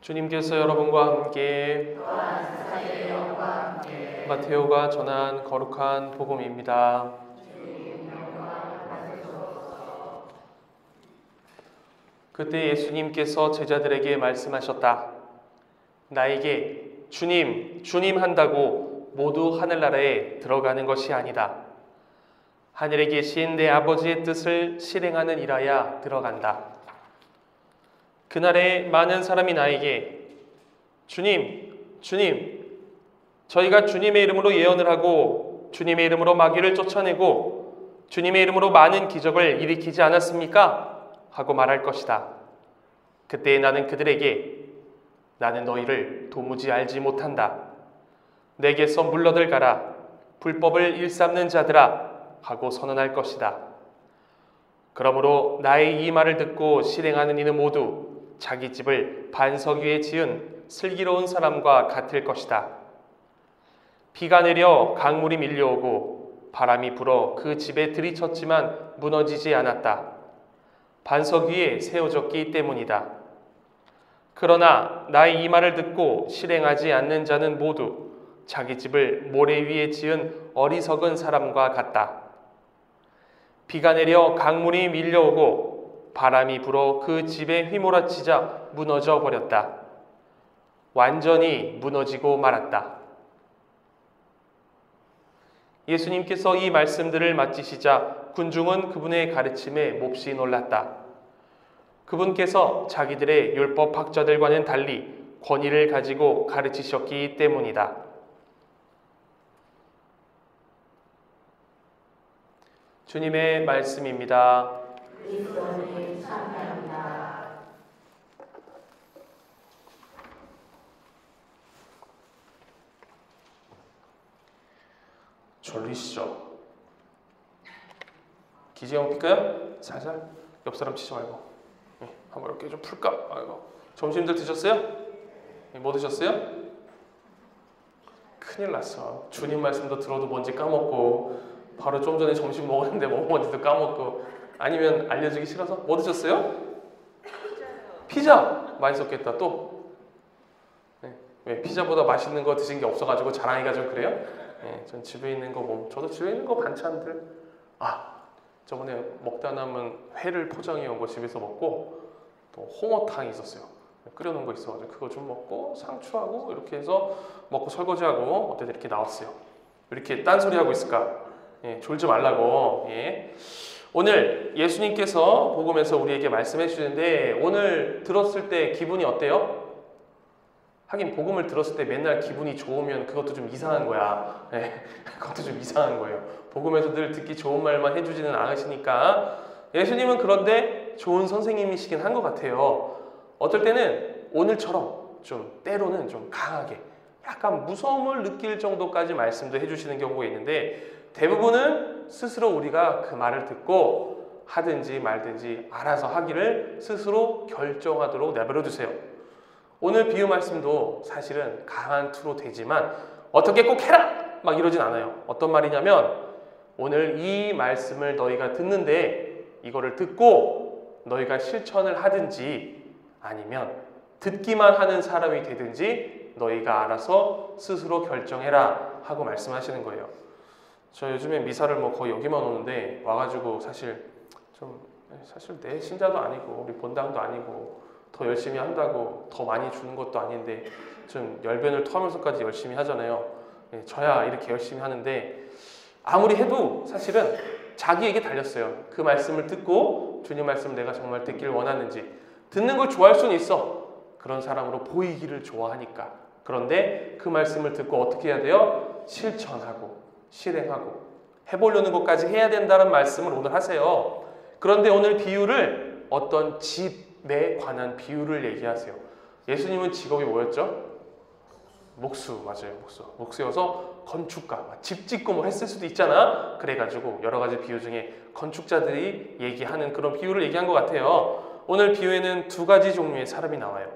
주님께서 여러분과 함께 마테오가 전한 거룩한 복음입니다. 그때 예수님께서 제자들에게 말씀하셨다. 나에게 주님, 주님 한다고 모두 하늘나라에 들어가는 것이 아니다. 하늘에 계신 내 아버지의 뜻을 실행하는 이라야 들어간다. 그날에 많은 사람이 나에게 주님, 주님, 저희가 주님의 이름으로 예언을 하고 주님의 이름으로 마귀를 쫓아내고 주님의 이름으로 많은 기적을 일으키지 않았습니까? 하고 말할 것이다. 그때 나는 그들에게 나는 너희를 도무지 알지 못한다. 내게서 물러들 가라. 불법을 일삼는 자들아 하고 선언할 것이다. 그러므로 나의 이 말을 듣고 실행하는 이는 모두 자기 집을 반석 위에 지은 슬기로운 사람과 같을 것이다. 비가 내려 강물이 밀려오고 바람이 불어 그 집에 들이쳤지만 무너지지 않았다. 반석 위에 세워졌기 때문이다. 그러나 나의 이 말을 듣고 실행하지 않는 자는 모두 자기 집을 모래 위에 지은 어리석은 사람과 같다. 비가 내려 강물이 밀려오고 바람이 불어 그 집에 휘몰아치자 무너져 버렸다. 완전히 무너지고 말았다. 예수님께서 이 말씀들을 마치시자 군중은 그분의 가르침에 몹시 놀랐다. 그분께서 자기들의 율법학자들과는 달리 권위를 가지고 가르치셨기 때문이다. 주님의 말씀입니다. 그리스도님 참여합니다. 졸리시죠? 기지개 필까요? 살살 옆 사람 치지 말고 한번 이렇게 좀 풀까? 아이고. 점심들 드셨어요? 뭐 드셨어요? 큰일 났어. 주님 말씀도 들어도 뭔지 까먹고 바로 좀 전에 점심 먹었는데 뭐 뭔지도 까먹고 아니면 알려주기 싫어서 뭐 드셨어요? 피자! 맛있었겠다. 또? 왜 피자보다 맛있는 거 드신 게 없어가지고 자랑이가 좀 그래요? 전 집에 있는 거 저도 집에 있는 거 반찬들 저번에 먹다 남은 회를 포장해 온 거 집에서 먹고 또 홍어탕이 있었어요. 끓여놓은 거 있어가지고 그거 좀 먹고 상추하고 이렇게 해서 먹고 설거지하고 어때 이렇게 나왔어요. 왜 이렇게 딴소리 하고 있을까? 졸지 말라고. 오늘 예수님께서 복음에서 우리에게 말씀해 주시는데 오늘 들었을 때 기분이 어때요? 하긴 복음을 들었을 때 맨날 기분이 좋으면 그것도 좀 이상한 거야. 그것도 좀 이상한 거예요. 복음에서 늘 듣기 좋은 말만 해주지는 않으시니까 예수님은 그런데 좋은 선생님이시긴 한 것 같아요. 어떨 때는 오늘처럼 좀 때로는 좀 강하게 약간 무서움을 느낄 정도까지 말씀도 해주시는 경우가 있는데 대부분은 스스로 우리가 그 말을 듣고 하든지 말든지 알아서 하기를 스스로 결정하도록 내버려 두세요. 오늘 비유 말씀도 사실은 강한 투로 되지만 어떻게 꼭 해라! 막 이러진 않아요. 어떤 말이냐면 오늘 이 말씀을 너희가 듣는데 이거를 듣고 너희가 실천을 하든지 아니면 듣기만 하는 사람이 되든지 너희가 알아서 스스로 결정해라 하고 말씀하시는 거예요. 저 요즘에 미사를 거의 여기만 오는데 와가지고 사실 내 신자도 아니고 우리 본당도 아니고 더 열심히 한다고 더 많이 주는 것도 아닌데 좀 열변을 토하면서까지 열심히 하잖아요. 저야 이렇게 열심히 하는데 아무리 해도 사실은 자기에게 달렸어요. 그 말씀을 듣고 주님 말씀을 내가 정말 듣기를 원하는지 듣는 걸 좋아할 수는 있어. 그런 사람으로 보이기를 좋아하니까. 그런데 그 말씀을 듣고 어떻게 해야 돼요? 실천하고 실행하고 해보려는 것까지 해야 된다는 말씀을 오늘 하세요. 그런데 오늘 비유를 어떤 집에 관한 비유를 얘기하세요. 예수님은 직업이 뭐였죠? 목수, 맞아요. 목수여서 건축가, 집 짓고 뭐 했을 수도 있잖아. 그래가지고 여러 가지 비유 중에 건축자들이 얘기하는 그런 비유를 얘기한 것 같아요. 오늘 비유에는 두 가지 종류의 사람이 나와요.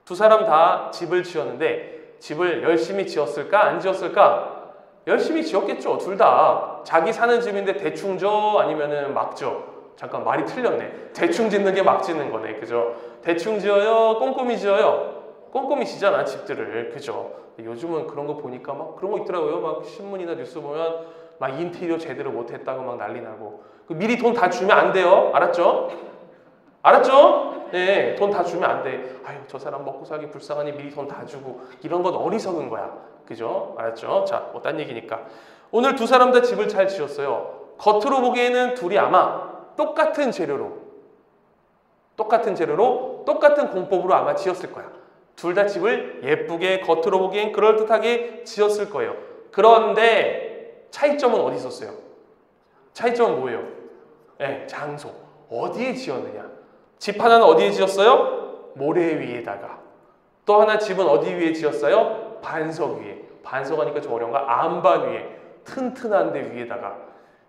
두 사람 다 집을 지었는데 집을 열심히 지었을까? 안 지었을까? 열심히 지었겠죠. 둘 다. 자기 사는 집인데 대충 져? 아니면은 막 져? 잠깐 말이 틀렸네. 대충 짓는 게 막 짓는 거네. 그죠? 대충 지어요? 꼼꼼히 지어요? 꼼꼼히시잖아 집들을. 그죠? 요즘은 그런 거 보니까 막 그런 거 있더라고요. 막 신문이나 뉴스 보면 막 인테리어 제대로 못했다고 막 난리 나고. 미리 돈 다 주면 안 돼요. 알았죠? 알았죠? 네, 돈 다 주면 안 돼. 아유, 저 사람 먹고 살기 불쌍하니 미리 돈 다 주고. 이런 건 어리석은 거야. 그죠? 알았죠? 자, 뭐 딴 얘기니까. 오늘 두 사람 다 집을 잘 지었어요. 겉으로 보기에는 둘이 아마 똑같은 재료로 똑같은 공법으로 아마 지었을 거야. 둘 다 집을 예쁘게 겉으로 보기엔 그럴듯하게 지었을 거예요. 그런데 차이점은 어디 있었어요? 차이점은 뭐예요? 네, 장소. 어디에 지었느냐? 집 하나는 어디에 지었어요? 모래 위에다가. 또 하나 집은 어디 위에 지었어요? 반석 위에. 반석 하니까 좀 어려운가? 안반 위에. 튼튼한 데 위에다가.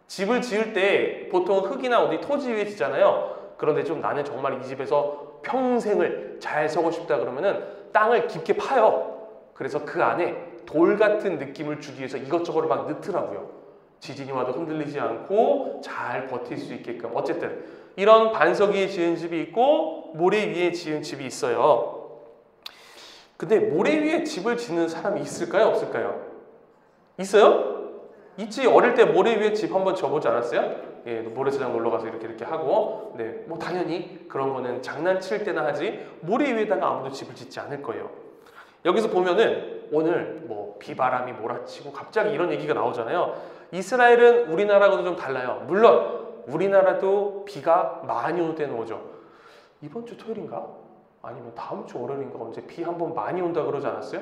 집을 지을 때 보통 흙이나 어디 토지 위에 지잖아요. 그런데 좀 나는 정말 이 집에서 평생을 잘 살고 싶다 그러면은 땅을 깊게 파요. 그래서 그 안에 돌 같은 느낌을 주기 위해서 이것저것을 막 넣더라고요. 지진이 와도 흔들리지 않고 잘 버틸 수 있게끔. 어쨌든 이런 반석 위에 지은 집이 있고 모래 위에 지은 집이 있어요. 근데 모래 위에 집을 짓는 사람이 있을까요? 없을까요? 있어요? 있지. 어릴 때 모래 위에 집 한번 지어보지 않았어요? 예, 모래사장 놀러 가서 이렇게 하고. 네, 뭐 당연히 그런 거는 장난칠 때나 하지 모래 위에다가 아무도 집을 짓지 않을 거예요. 여기서 보면은 오늘 뭐 비바람이 몰아치고 갑자기 이런 얘기가 나오잖아요. 이스라엘은 우리나라하고도 좀 달라요. 물론 우리나라도 비가 많이 올 때는 오죠. 이번 주 토요일인가? 아니면 다음 주 월요일인가 언제 비 한번 많이 온다 그러지 않았어요?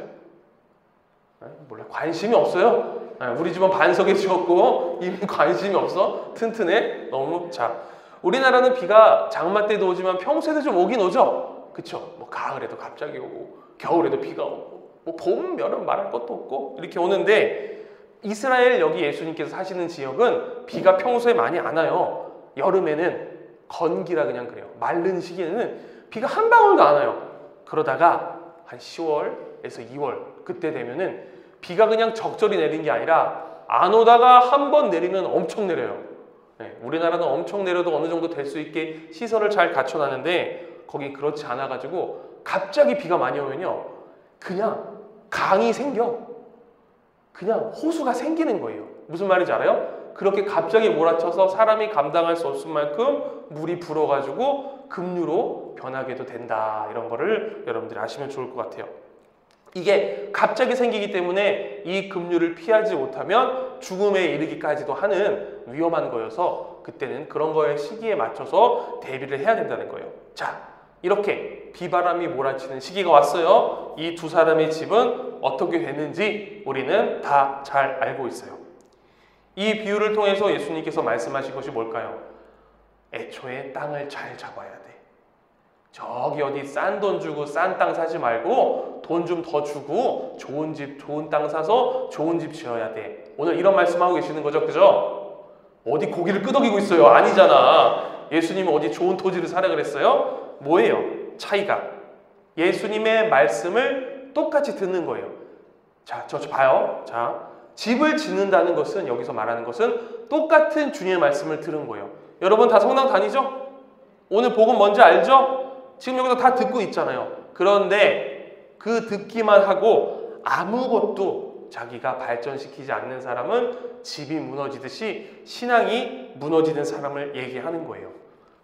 몰라. 관심이 없어요. 우리 집은 반석에 지었고 이미 관심이 없어. 튼튼해. 너무. 자, 우리나라는 비가 장마 때도 오지만 평소에도 좀 오긴 오죠. 그쵸? 뭐 가을에도 갑자기 오고 겨울에도 비가 오고 뭐 봄, 여름 말할 것도 없고 이렇게 오는데 이스라엘 여기 예수님께서 사시는 지역은 비가 평소에 많이 안 와요. 여름에는 건기라 그냥 그래요. 마른 시기에는 비가 한 방울도 안 와요. 그러다가 한 10월에서 2월 그때 되면은 비가 그냥 적절히 내리는 게 아니라 안 오다가 한 번 내리면 엄청 내려요. 네, 우리나라는 엄청 내려도 어느 정도 될 수 있게 시설을 잘 갖춰놨는데 거기 그렇지 않아가지고 갑자기 비가 많이 오면요. 그냥 강이 생겨. 그냥 호수가 생기는 거예요. 무슨 말인지 알아요? 그렇게 갑자기 몰아쳐서 사람이 감당할 수 없을 만큼 물이 불어가지고 급류로 변하게도 된다. 이런 거를 여러분들이 아시면 좋을 것 같아요. 이게 갑자기 생기기 때문에 이 급류를 피하지 못하면 죽음에 이르기까지도 하는 위험한 거여서 그때는 그런 거에 시기에 맞춰서 대비를 해야 된다는 거예요. 자, 이렇게 비바람이 몰아치는 시기가 왔어요. 이 두 사람의 집은 어떻게 됐는지 우리는 다 잘 알고 있어요. 이 비유를 통해서 예수님께서 말씀하신 것이 뭘까요? 애초에 땅을 잘 잡아야 돼. 저기 어디 싼 돈 주고 싼 땅 사지 말고 돈 좀 더 주고 좋은 집, 좋은 땅 사서 좋은 집 지어야 돼. 오늘 이런 말씀하고 계시는 거죠, 그죠? 어디 고기를 끄덕이고 있어요? 아니잖아. 예수님은 어디 좋은 토지를 사라 그랬어요? 뭐예요? 차이가. 예수님의 말씀을 똑같이 듣는 거예요. 자, 저 봐요. 자, 집을 짓는다는 것은 여기서 말하는 것은 똑같은 주님의 말씀을 들은 거예요. 여러분 다 성당 다니죠? 오늘 복음 뭔지 알죠? 지금 여기서 다 듣고 있잖아요. 그런데 그 듣기만 하고 아무것도 자기가 발전시키지 않는 사람은 집이 무너지듯이 신앙이 무너지는 사람을 얘기하는 거예요.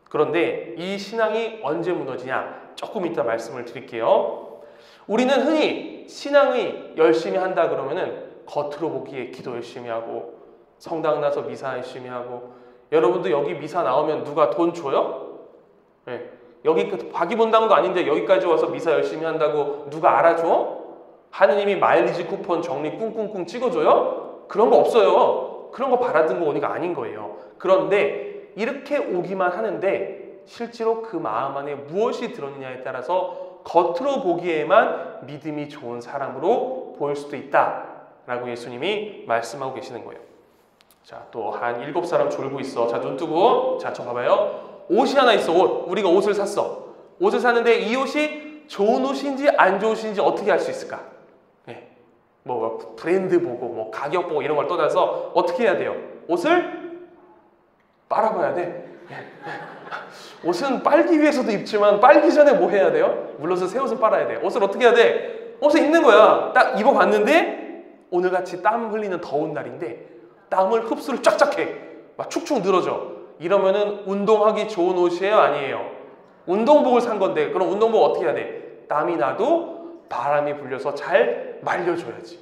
그런데 이 신앙이 언제 무너지냐? 조금 이따 말씀을 드릴게요. 우리는 흔히 신앙이 열심히 한다 그러면은 겉으로 보기에 기도 열심히 하고 성당 나서 미사 열심히 하고 여러분도 여기 미사 나오면 누가 돈 줘요? 네. 여기 과기본당도 아닌데 여기까지 와서 미사 열심히 한다고 누가 알아줘? 하느님이 마일리지 쿠폰 적립 꿍꿍꿍 찍어줘요? 그런 거 없어요. 그런 거 바라던 거 오니까 아닌 거예요. 그런데 이렇게 오기만 하는데 실제로 그 마음 안에 무엇이 들었느냐에 따라서 겉으로 보기에만 믿음이 좋은 사람으로 보일 수도 있다라고 예수님이 말씀하고 계시는 거예요. 자, 또 한 7사람 졸고 있어. 자, 눈 뜨고. 자, 저 봐봐요. 옷이 하나 있어. 옷. 우리가 옷을 샀어. 옷을 샀는데 이 옷이 좋은 옷인지 안 좋은 옷인지 어떻게 알 수 있을까? 네. 뭐 브랜드 보고 뭐 가격 보고 이런 걸 떠나서 어떻게 해야 돼요? 옷을 빨아봐야 돼. 네. 옷은 빨기 위해서도 입지만 빨기 전에 뭐 해야 돼요? 물론서 새 옷을 빨아야 돼. 옷을 어떻게 해야 돼? 옷을 입는 거야. 딱 입어봤는데 오늘같이 땀 흘리는 더운 날인데 땀을 흡수를 쫙쫙 해. 막 축축 늘어져. 이러면은 운동하기 좋은 옷이에요? 아니에요? 운동복을 산 건데 그럼 운동복 어떻게 해야 돼? 땀이 나도 바람이 불려서 잘 말려줘야지.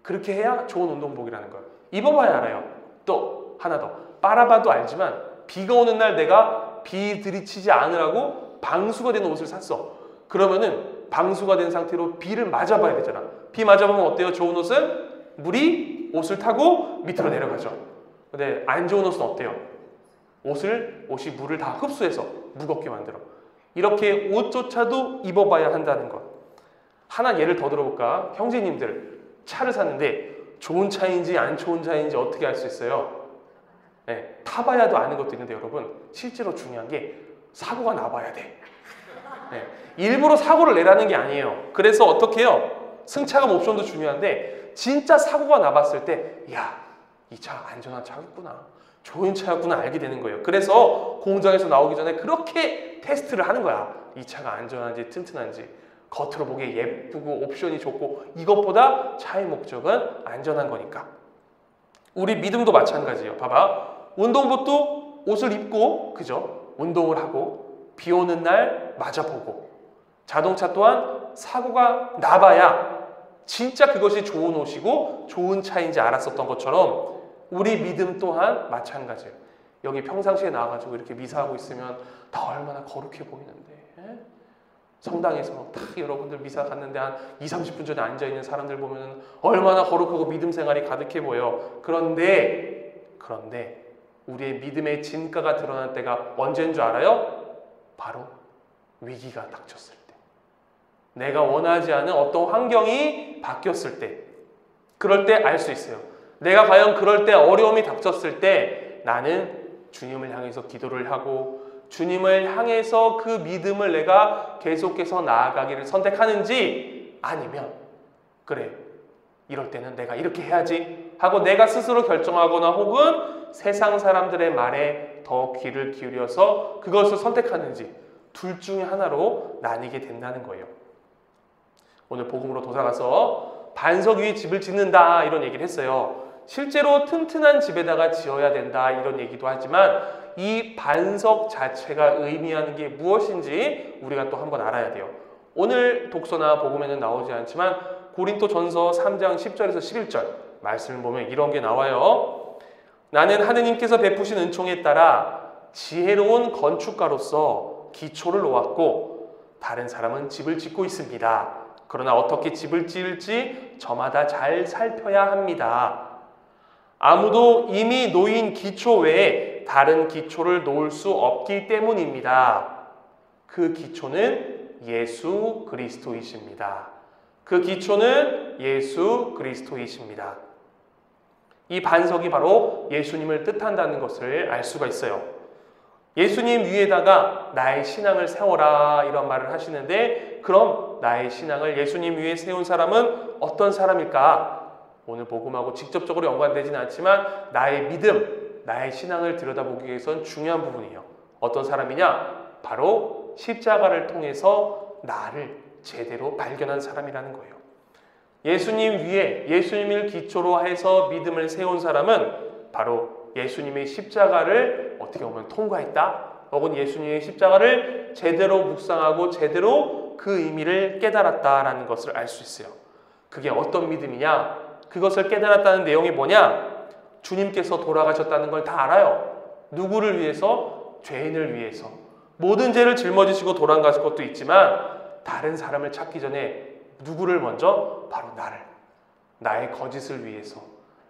그렇게 해야 좋은 운동복이라는 거예요. 입어봐야 알아요. 또 하나 더. 빨아봐도 알지만 비가 오는 날 내가 비 들이치지 않으라고 방수가 되는 옷을 샀어. 그러면은 방수가 된 상태로 비를 맞아봐야 되잖아. 비 맞아보면 어때요? 좋은 옷은 물이 옷을 타고 밑으로 내려가죠. 근데 안 좋은 옷은 어때요? 옷이 물을 다 흡수해서 무겁게 만들어. 이렇게 옷조차도 입어봐야 한다는 것. 하나 예를 더 들어볼까? 형제님들 차를 샀는데 좋은 차인지 안 좋은 차인지 어떻게 알 수 있어요? 네, 타봐야도 아는 것도 있는데 여러분 실제로 중요한 게 사고가 나봐야 돼. 네, 일부러 사고를 내라는 게 아니에요. 그래서 어떻게 해요? 승차감 옵션도 중요한데 진짜 사고가 나봤을 때 야, 이 차 안전한 차였구나. 좋은 차였구나 알게 되는 거예요. 그래서 공장에서 나오기 전에 그렇게 테스트를 하는 거야. 이 차가 안전한지 튼튼한지. 겉으로 보기에 예쁘고 옵션이 좋고 이것보다 차의 목적은 안전한 거니까. 우리 믿음도 마찬가지예요. 봐봐. 운동복도 옷을 입고 그죠? 운동을 하고 비 오는 날 맞아보고 자동차 또한 사고가 나봐야 진짜 그것이 좋은 옷이고 좋은 차인지 알았었던 것처럼 우리 믿음 또한 마찬가지예요. 여기 평상시에 나와가지고 이렇게 미사하고 있으면 다 얼마나 거룩해 보이는데 성당에서 딱 여러분들 미사 갔는데 한 20-30분 전에 앉아있는 사람들 보면 얼마나 거룩하고 믿음 생활이 가득해 보여. 그런데 우리의 믿음의 진가가 드러날 때가 언제인 줄 알아요? 바로 위기가 닥쳤을 때. 내가 원하지 않은 어떤 환경이 바뀌었을 때. 그럴 때 알 수 있어요. 내가 과연 그럴 때 어려움이 닥쳤을 때 나는 주님을 향해서 기도를 하고 주님을 향해서 그 믿음을 내가 계속해서 나아가기를 선택하는지 아니면 그래 이럴 때는 내가 이렇게 해야지 하고 내가 스스로 결정하거나 혹은 세상 사람들의 말에 더 귀를 기울여서 그것을 선택하는지 둘 중에 하나로 나뉘게 된다는 거예요. 오늘 복음으로 돌아가서 반석 위에 집을 짓는다 이런 얘기를 했어요. 실제로 튼튼한 집에다가 지어야 된다 이런 얘기도 하지만 이 반석 자체가 의미하는 게 무엇인지 우리가 또 한번 알아야 돼요. 오늘 독서나 복음에는 나오지 않지만 고린도전서 3장 10절에서 11절 말씀을 보면 이런 게 나와요. 나는 하느님께서 베푸신 은총에 따라 지혜로운 건축가로서 기초를 놓았고 다른 사람은 집을 짓고 있습니다. 그러나 어떻게 집을 지을지 저마다 잘 살펴야 합니다. 아무도 이미 놓인 기초 외에 다른 기초를 놓을 수 없기 때문입니다. 그 기초는 예수 그리스도이십니다. 그 기초는 예수 그리스도이십니다. 이 반석이 바로 예수님을 뜻한다는 것을 알 수가 있어요. 예수님 위에다가 나의 신앙을 세워라 이런 말을 하시는데 그럼 나의 신앙을 예수님 위에 세운 사람은 어떤 사람일까? 오늘 복음하고 직접적으로 연관되지는 않지만 나의 믿음, 나의 신앙을 들여다보기 위해선 중요한 부분이에요. 어떤 사람이냐? 바로 십자가를 통해서 나를 제대로 발견한 사람이라는 거예요. 예수님 위에 예수님을 기초로 해서 믿음을 세운 사람은 바로 예수님의 십자가를 어떻게 보면 통과했다. 혹은 예수님의 십자가를 제대로 묵상하고 제대로 그 의미를 깨달았다라는 것을 알 수 있어요. 그게 어떤 믿음이냐? 그것을 깨달았다는 내용이 뭐냐? 주님께서 돌아가셨다는 걸 다 알아요. 누구를 위해서? 죄인을 위해서. 모든 죄를 짊어지시고 돌아가실 것도 있지만 다른 사람을 찾기 전에 누구를 먼저? 바로 나를. 나의 거짓을 위해서.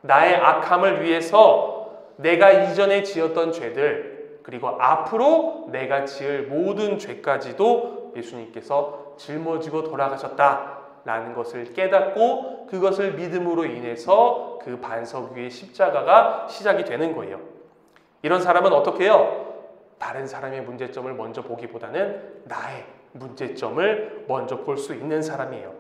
나의 악함을 위해서 내가 이전에 지었던 죄들 그리고 앞으로 내가 지을 모든 죄까지도 예수님께서 짊어지고 돌아가셨다라는 것을 깨닫고 그것을 믿음으로 인해서 그 반석 위의 십자가가 시작이 되는 거예요. 이런 사람은 어떻게 해요? 다른 사람의 문제점을 먼저 보기보다는 나의 문제점을 먼저 볼 수 있는 사람이에요.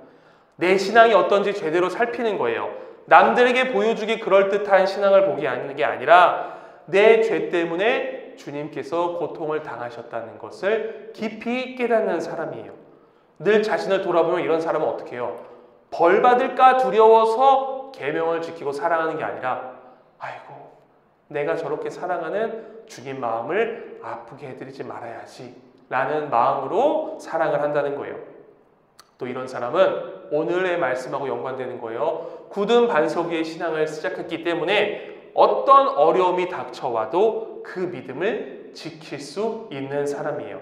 내 신앙이 어떤지 제대로 살피는 거예요. 남들에게 보여주기 그럴듯한 신앙을 보기 하는 게 아니라 내 죄 때문에 주님께서 고통을 당하셨다는 것을 깊이 깨닫는 사람이에요. 늘 자신을 돌아보면 이런 사람은 어떻게 해요? 벌 받을까 두려워서 계명을 지키고 사랑하는 게 아니라 아이고 내가 저렇게 사랑하는 주님 마음을 아프게 해드리지 말아야지 라는 마음으로 사랑을 한다는 거예요. 또 이런 사람은 오늘의 말씀하고 연관되는 거예요. 굳은 반석 위에 신앙을 시작했기 때문에 어떤 어려움이 닥쳐와도 그 믿음을 지킬 수 있는 사람이에요.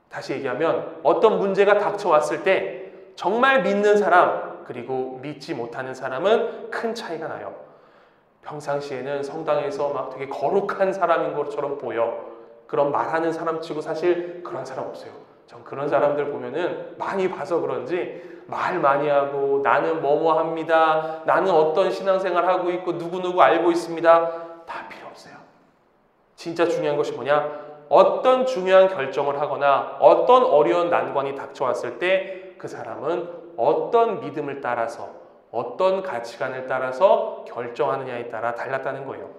다시 얘기하면 어떤 문제가 닥쳐왔을 때 정말 믿는 사람 그리고 믿지 못하는 사람은 큰 차이가 나요. 평상시에는 성당에서 막 되게 거룩한 사람인 것처럼 보여. 그런 말하는 사람 치고 사실 그런 사람 없어요. 전 그런 사람들 보면은 많이 봐서 그런지 말 많이 하고 나는 뭐뭐 합니다. 나는 어떤 신앙생활 하고 있고 누구누구 알고 있습니다. 다 필요 없어요. 진짜 중요한 것이 뭐냐? 어떤 중요한 결정을 하거나 어떤 어려운 난관이 닥쳐왔을 때 그 사람은 어떤 믿음을 따라서 어떤 가치관을 따라서 결정하느냐에 따라 달랐다는 거예요.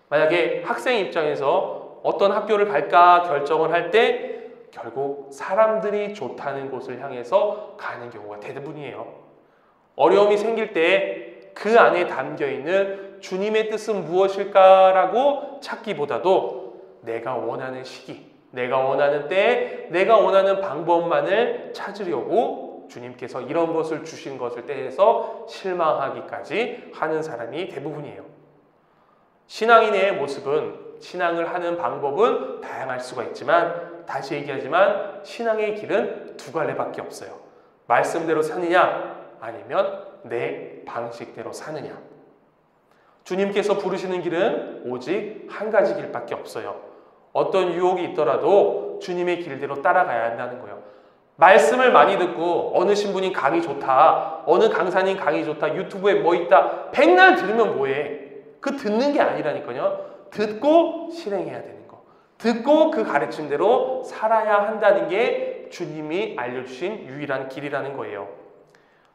만약에 학생 입장에서 어떤 학교를 갈까 결정을 할 때 결국 사람들이 좋다는 곳을 향해서 가는 경우가 대부분이에요. 어려움이 생길 때 그 안에 담겨있는 주님의 뜻은 무엇일까라고 찾기보다도 내가 원하는 시기, 내가 원하는 때에 내가 원하는 방법만을 찾으려고 주님께서 이런 것을 주신 것을 떼서 실망하기까지 하는 사람이 대부분이에요. 신앙인의 모습은 신앙을 하는 방법은 다양할 수가 있지만 다시 얘기하지만 신앙의 길은 두 갈래밖에 없어요. 말씀대로 사느냐 아니면 내 방식대로 사느냐. 주님께서 부르시는 길은 오직 한 가지 길밖에 없어요. 어떤 유혹이 있더라도 주님의 길대로 따라가야 한다는 거예요. 말씀을 많이 듣고 어느 신부님 강의 좋다, 어느 강사님 강의 좋다, 유튜브에 뭐 있다 백날 들으면 뭐해? 그 듣는 게 아니라니까요. 듣고 실행해야 되는 거. 듣고 그 가르침대로 살아야 한다는 게 주님이 알려주신 유일한 길이라는 거예요.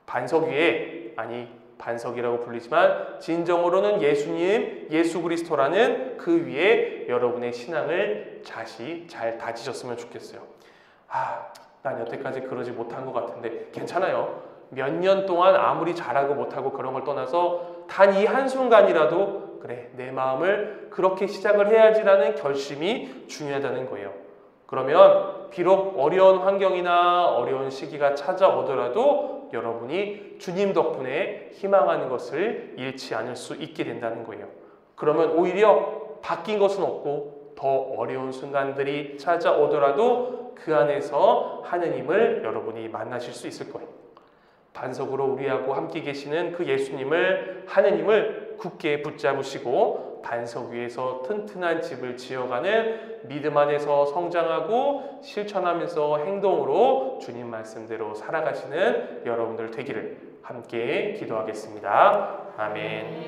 반석 위에, 아니 반석이라고 불리지만 진정으로는 예수님, 예수 그리스도라는 그 위에 여러분의 신앙을 잘 다지셨으면 좋겠어요. 난 여태까지 그러지 못한 것 같은데 괜찮아요. 몇 년 동안 아무리 잘하고 못하고 그런 걸 떠나서 단 이 한순간이라도 그래 내 마음을 그렇게 시작을 해야지라는 결심이 중요하다는 거예요. 그러면 비록 어려운 환경이나 어려운 시기가 찾아오더라도 여러분이 주님 덕분에 희망하는 것을 잃지 않을 수 있게 된다는 거예요. 그러면 오히려 바뀐 것은 없고 더 어려운 순간들이 찾아오더라도 그 안에서 하느님을 여러분이 만나실 수 있을 거예요. 반석으로 우리하고 함께 계시는 그 예수님을, 하느님을 굳게 붙잡으시고 반석 위에서 튼튼한 집을 지어가는 믿음 안에서 성장하고 실천하면서 행동으로 주님 말씀대로 살아가시는 여러분들 되기를 함께 기도하겠습니다. 아멘.